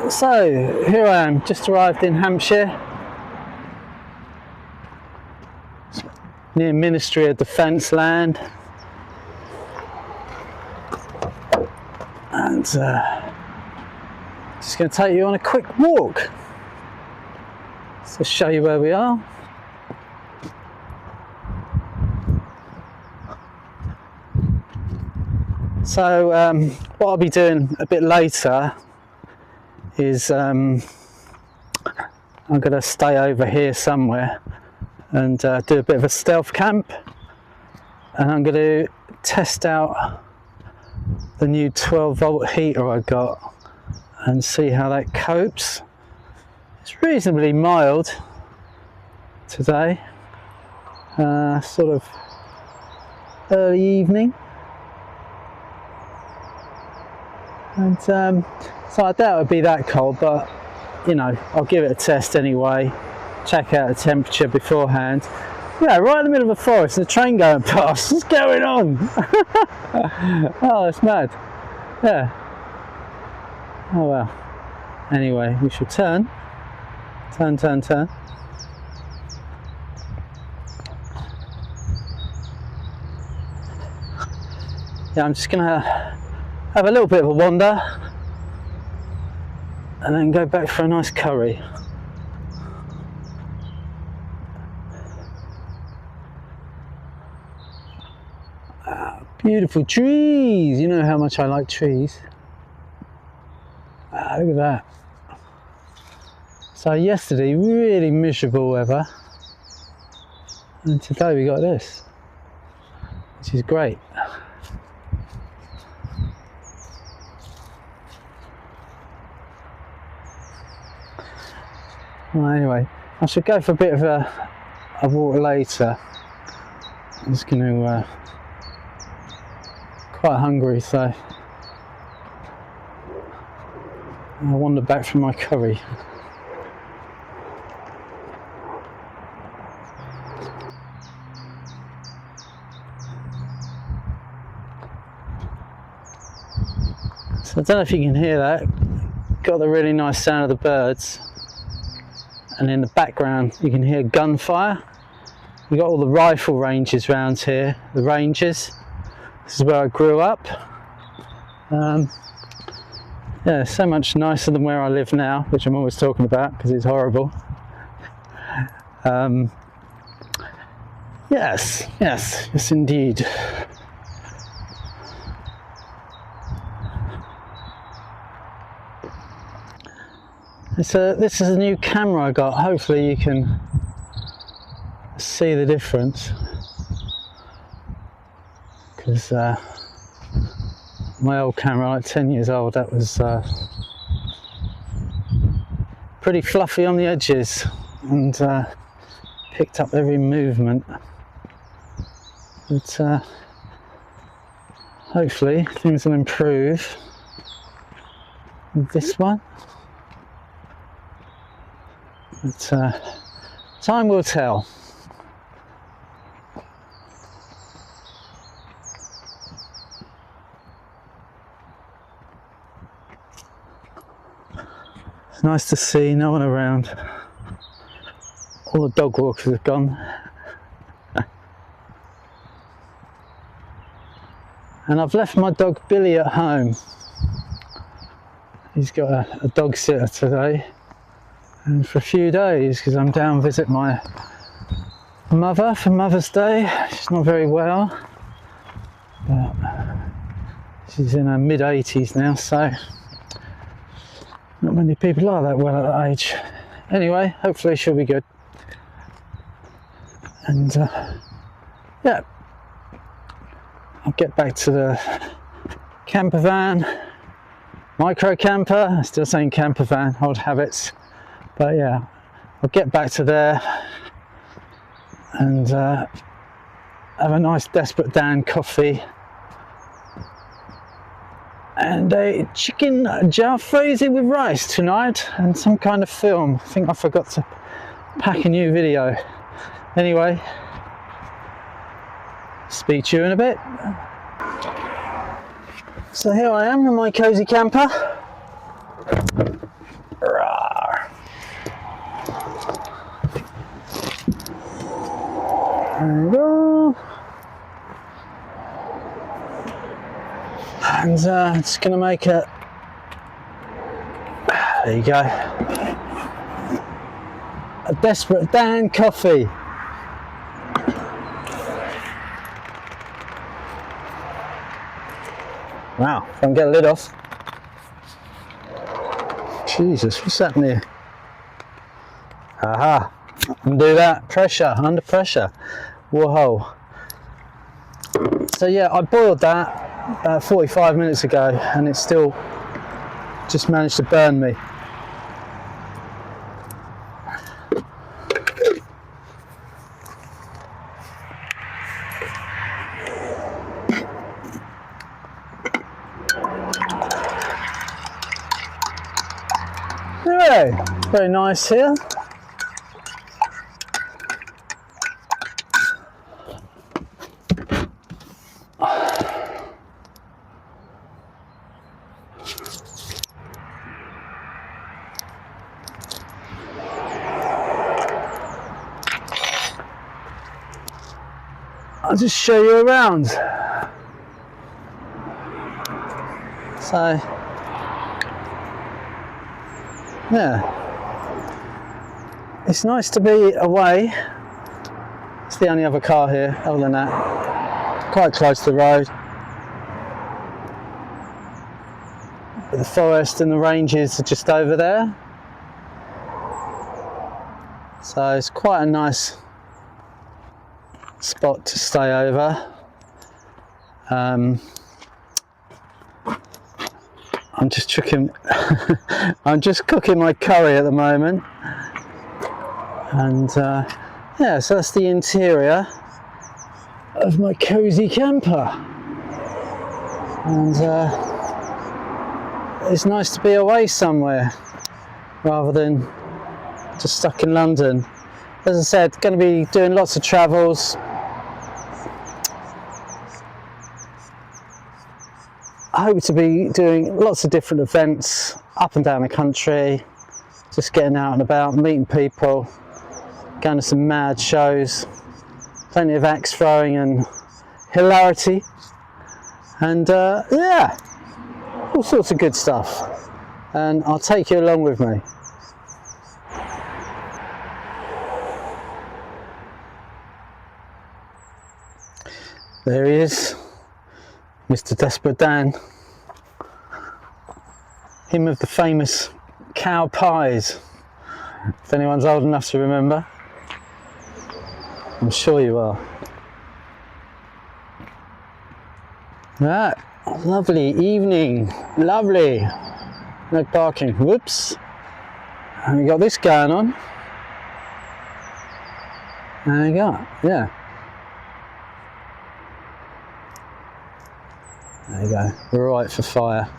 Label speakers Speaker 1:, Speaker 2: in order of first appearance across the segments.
Speaker 1: So here I am, just arrived in Hampshire, near Ministry of Defence land, and just going to take you on a quick walk to show you where we are. So what I'll be doing a bit later is I'm going to stay over here somewhere and do a bit of a stealth camp, and I'm going to test out the new 12-volt heater I got and see how that copes. It's reasonably mild today, sort of early evening, and so I doubt it would be that cold, but you know, I'll give it a test anyway, check out the temperature beforehand. Yeah, right in the middle of the forest, and a train going past. What's going on? Oh, it's mad. Yeah. Oh well. Anyway, we should turn. Turn. Yeah, I'm just gonna have a little bit of a wander and then go back for a nice curry. Beautiful trees. You know how much I like trees. Look at that. So yesterday, really miserable weather, and today we got this, which is great. Well, anyway, I should go for a bit of a walk later. I'm just going to quite hungry, so I'll wander back from my curry. So I don't know if you can hear that. Got the really nice sound of the birds, and in the background you can hear gunfire. We've got all the rifle ranges around here, the ranges. This is where I grew up. Yeah, so much nicer than where I live now, which I'm always talking about because it's horrible. Yes indeed. This is a new camera I got. Hopefully you can see the difference, because my old camera, like 10 years old, that was pretty fluffy on the edges and picked up every movement. But hopefully things will improve with this one. But time will tell. It's nice to see no one around. All the dog walkers have gone. And I've left my dog Billy at home. He's got a dog sitter today, and for a few days, because I'm down visit my mother for Mother's Day. She's not very well, but she's in her mid-80s now, so not many people are that well at that age. Anyway, hopefully she'll be good. And yeah, I'll get back to the camper van, micro camper. I'm still saying camper van, old habits. But yeah, I'll get back to there and have a nice Desperate Dan coffee and a chicken jalfrezi with rice tonight, and some kind of film. I think I forgot to pack a new video. Anyway, speak to you in a bit. So here I am in my cosy camper. And just going to make a, there you go, a Desperate Dan coffee. Wow, if I can get a lid off. Jesus, what's happening here? Aha, and do that, pressure, under pressure. Whoa. So yeah, I boiled that about 45 minutes ago and it's still just managed to burn me. Yeah, very nice here. I'll just show you around. So, yeah, it's nice to be away. It's the only other car here, other than that, quite close to the road. But the forest and the ranges are just over there. So it's quite a nice spot to stay over. I'm just cooking I'm just cooking my curry at the moment, and yeah, so that's the interior of my cozy camper, and it's nice to be away somewhere rather than just stuck in London. As I said, going to be doing lots of travels. I hope to be doing lots of different events up and down the country, just getting out and about, meeting people, going to some mad shows, plenty of axe throwing and hilarity, and yeah, all sorts of good stuff, and I'll take you along with me. There he is, Mr. Desperate Dan, him of the famous cow pies, if anyone's old enough to remember. I'm sure you are. Right, lovely evening, lovely, no barking, whoops, and we got this going on, there you go, yeah. There you go, we're right for fire.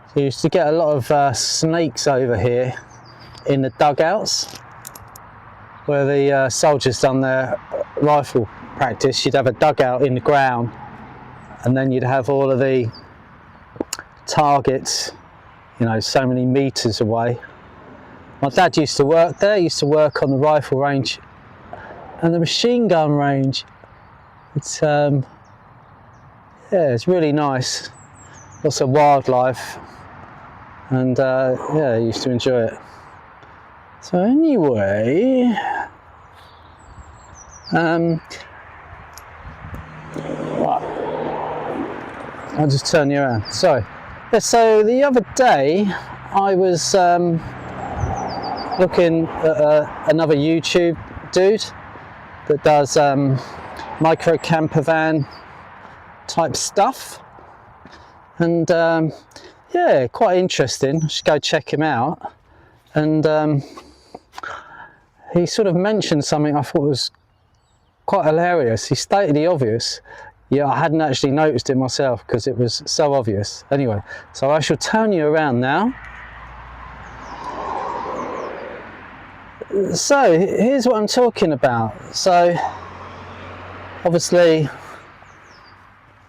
Speaker 1: So you used to get a lot of snakes over here in the dugouts where the soldiers done their rifle practice. You'd have a dugout in the ground, and then you'd have all of the targets, you know, so many meters away. My dad used to work there, used to work on the rifle range and the machine gun range. It's yeah, it's really nice, lots of wildlife, and yeah, I used to enjoy it. So anyway, right, I'll just turn you around. Sorry. Yeah, so the other day I was looking at another YouTube dude that does micro camper van type stuff, and yeah, quite interesting. I should go check him out. And he sort of mentioned something I thought was quite hilarious. He stated the obvious. Yeah, I hadn't actually noticed it myself because it was so obvious. Anyway, so I shall turn you around now. So here's what I'm talking about. So obviously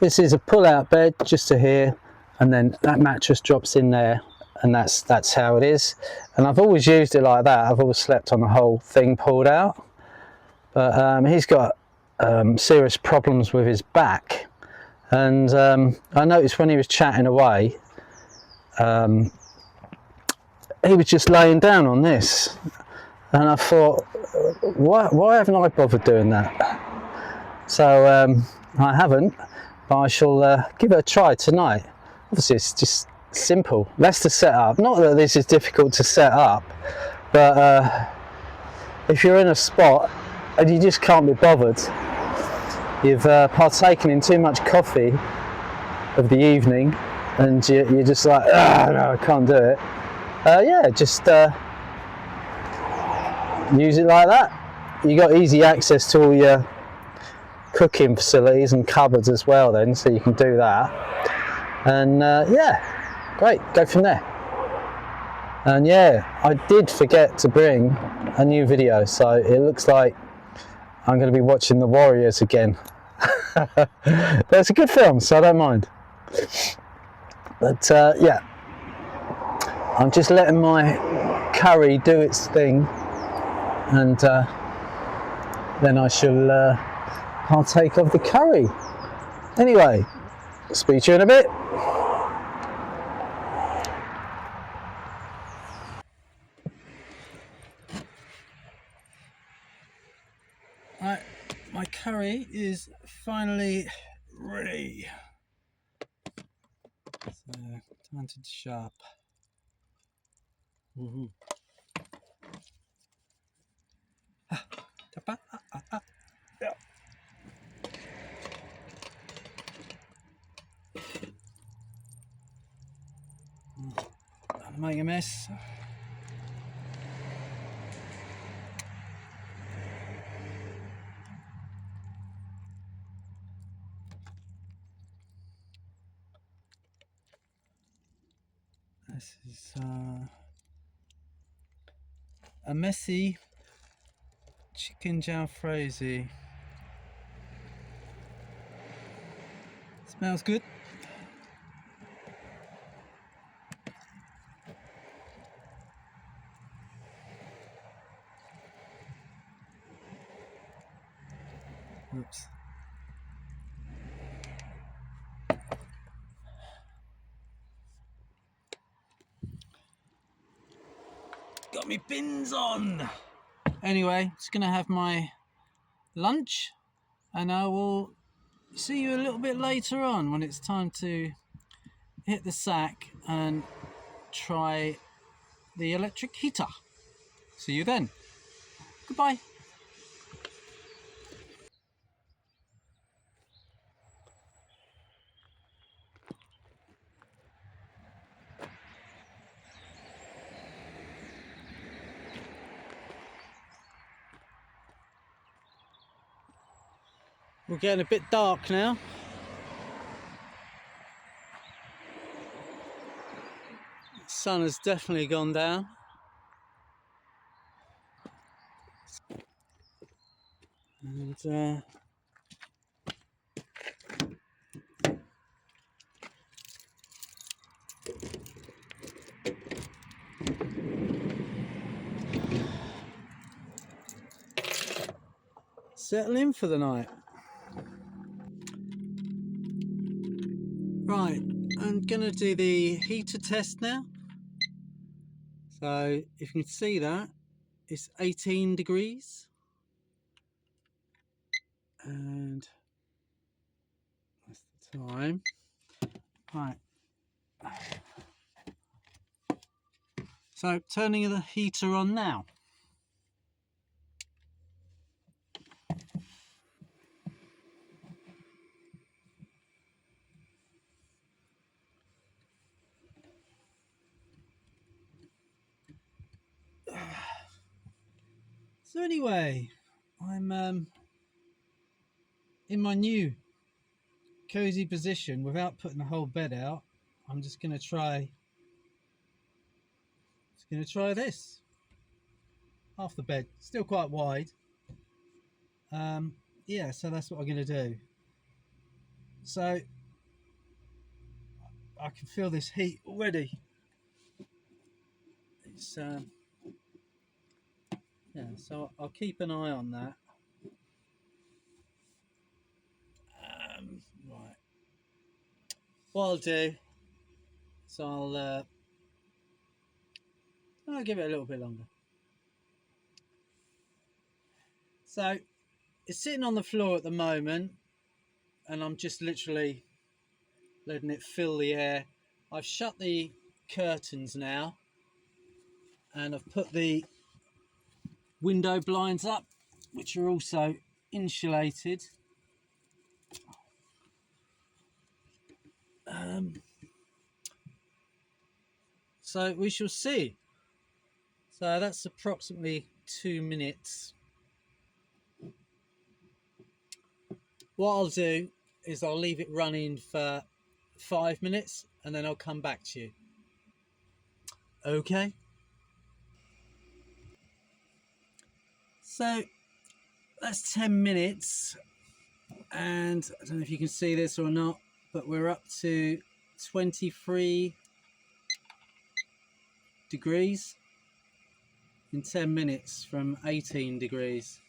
Speaker 1: this is a pull-out bed just to here, and then that mattress drops in there, and that's how it is. And I've always used it like that. I've always slept on the whole thing pulled out. But he's got serious problems with his back, and I noticed when he was chatting away, he was just laying down on this, and I thought, why haven't I bothered doing that? So I haven't, but I shall give it a try tonight. Obviously it's just simple. That's the setup. Not that this is difficult to set up, but if you're in a spot and you just can't be bothered, you've partaken in too much coffee of the evening, and you're just like, no, I can't do it. Yeah, just use it like that. You got easy access to all your cooking facilities and cupboards as well then, so you can do that. And yeah, great, go from there. And yeah, I did forget to bring a new video, so it looks like I'm going to be watching The Warriors again. But it's a good film, so I don't mind. But yeah, I'm just letting my curry do its thing, and then I shall partake of the curry. Anyway, speak to you in a bit. Right, my curry is finally ready. So, time to dish up. Yeah. Make a mess. This is a messy chicken jalfrezi. Smells good. Oops. Got me bins on. Anyway, just gonna have my lunch, and I will see you a little bit later on when it's time to hit the sack and try the electric heater. See you then. Goodbye. We're getting a bit dark now. The sun has definitely gone down. And settle in for the night. Right, I'm gonna do the heater test now. So if you can see that, it's 18 degrees. And that's the time. Right. So turning the heater on now. So anyway, I'm in my new cozy position without putting the whole bed out. I'm just gonna try this. Half the bed, still quite wide. Yeah, so that's what I'm gonna do. So I can feel this heat already. It's yeah, so I'll keep an eye on that. what I'll do is I'll give it a little bit longer. So it's sitting on the floor at the moment, and I'm just literally letting it fill the air. I've shut the curtains now, and I've put the window blinds up, which are also insulated. So we shall see. So that's approximately 2 minutes. What I'll do is I'll leave it running for 5 minutes and then I'll come back to you. Okay? So that's 10 minutes, and I don't know if you can see this or not, but we're up to 23 degrees in 10 minutes from 18 degrees.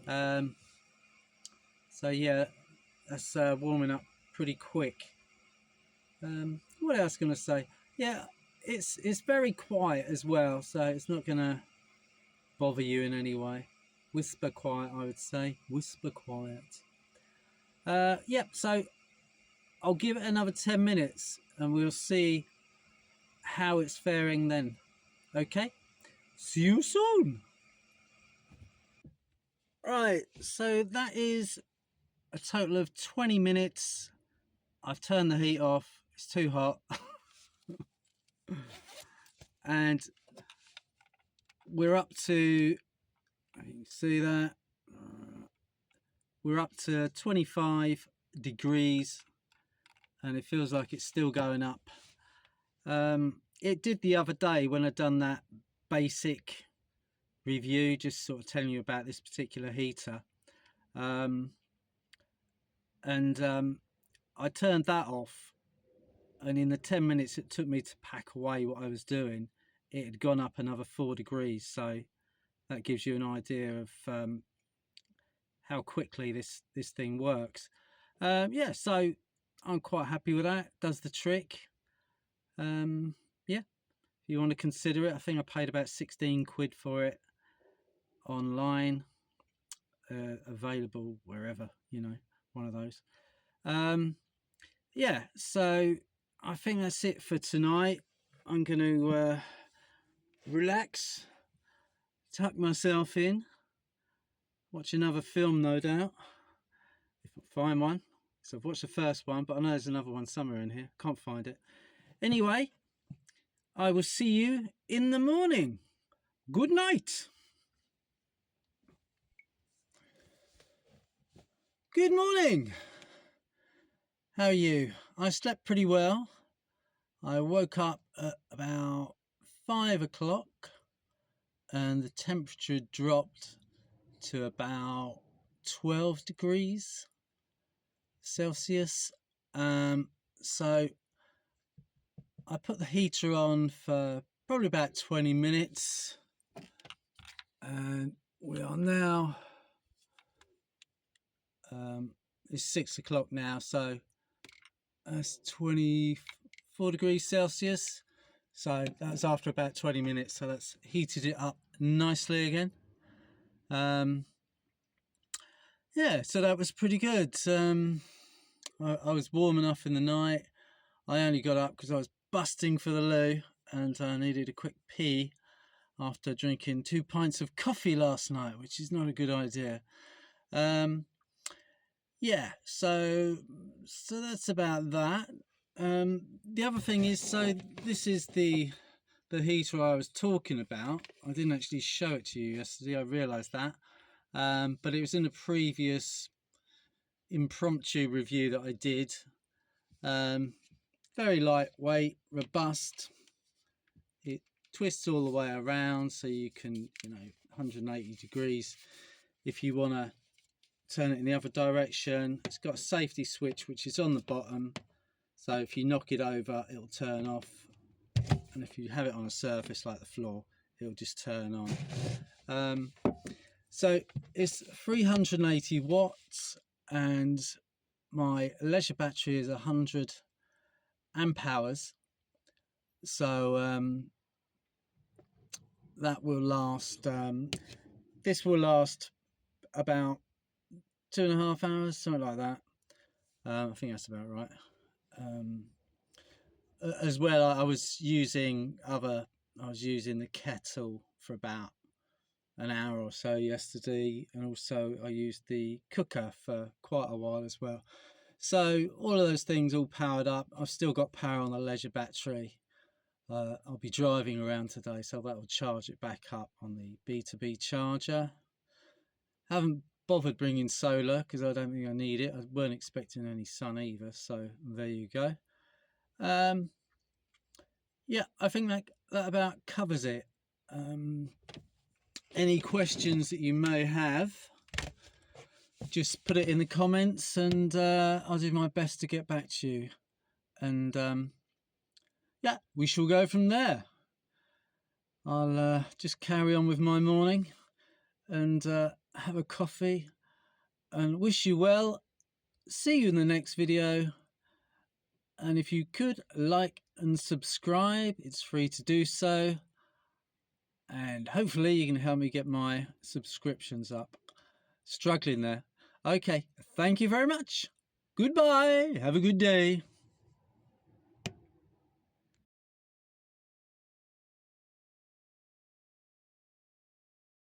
Speaker 1: So yeah, that's warming up pretty quick. What else can I say? Yeah, it's very quiet as well, so it's not gonna bother you in any way. Whisper quiet, I would say. Whisper quiet. Yep, so I'll give it another 10 minutes and we'll see how it's faring then. Okay? See you soon. Right, so that is a total of 20 minutes. I've turned the heat off. It's too hot. And we're up to, you can see that, we're up to 25 degrees and it feels like it's still going up. It did the other day when I'd done that basic review, just sort of telling you about this particular heater. I turned that off, and in the 10 minutes it took me to pack away what I was doing, it had gone up another 4 degrees. So that gives you an idea of how quickly this thing works. Yeah, so I'm quite happy with that. It does the trick. Yeah, if you want to consider it, I think I paid about 16 quid for it online, available wherever, you know, one of those. Yeah, so I think that's it for tonight. I'm going to relax, tuck myself in, watch another film, no doubt, if I find one. So I've watched the first one, but I know there's another one somewhere in here. Can't find it. Anyway, I will see you in the morning. Good night. Good morning. How are you? I slept pretty well. I woke up at about 5 o'clock and the temperature dropped to about 12 degrees Celsius. So I put the heater on for probably about 20 minutes and we are now, it's 6 o'clock now, so that's 24 degrees Celsius. So that's after about 20 minutes, so that's heated it up nicely again. Yeah, so that was pretty good. I was warm enough in the night. I only got up because I was busting for the loo and I needed a quick pee after drinking 2 pints of coffee last night, which is not a good idea. Yeah, so that's about that. The other thing is, so this is the heater I was talking about. I didn't actually show it to you yesterday, I realised that. But it was in a previous impromptu review that I did. Very lightweight, robust. It twists all the way around, so you can, 180 degrees if you want to turn it in the other direction. It's got a safety switch which is on the bottom, so if you knock it over it'll turn off, and if you have it on a surface like the floor it'll just turn on. So it's 380 watts and my leisure battery is 100 amp hours. So that will last, this will last about 2.5 hours, something like that. I think that's about right. As well, I was using the kettle for about an hour or so yesterday, and also I used the cooker for quite a while as well. So all of those things all powered up. I've still got power on the leisure battery. I'll be driving around today, so that will charge it back up on the B2B charger. Haven't bothered bringing solar because I don't think I need it. I weren't expecting any sun either, so there you go. Yeah, I think that about covers it. Any questions that you may have, just put it in the comments, and I'll do my best to get back to you. And yeah, we shall go from there. I'll just carry on with my morning and have a coffee and wish you well. See you in the next video. And if you could like and subscribe, it's free to do so. And hopefully you can help me get my subscriptions up. Struggling there. Okay, thank you very much. Goodbye. Have a good day.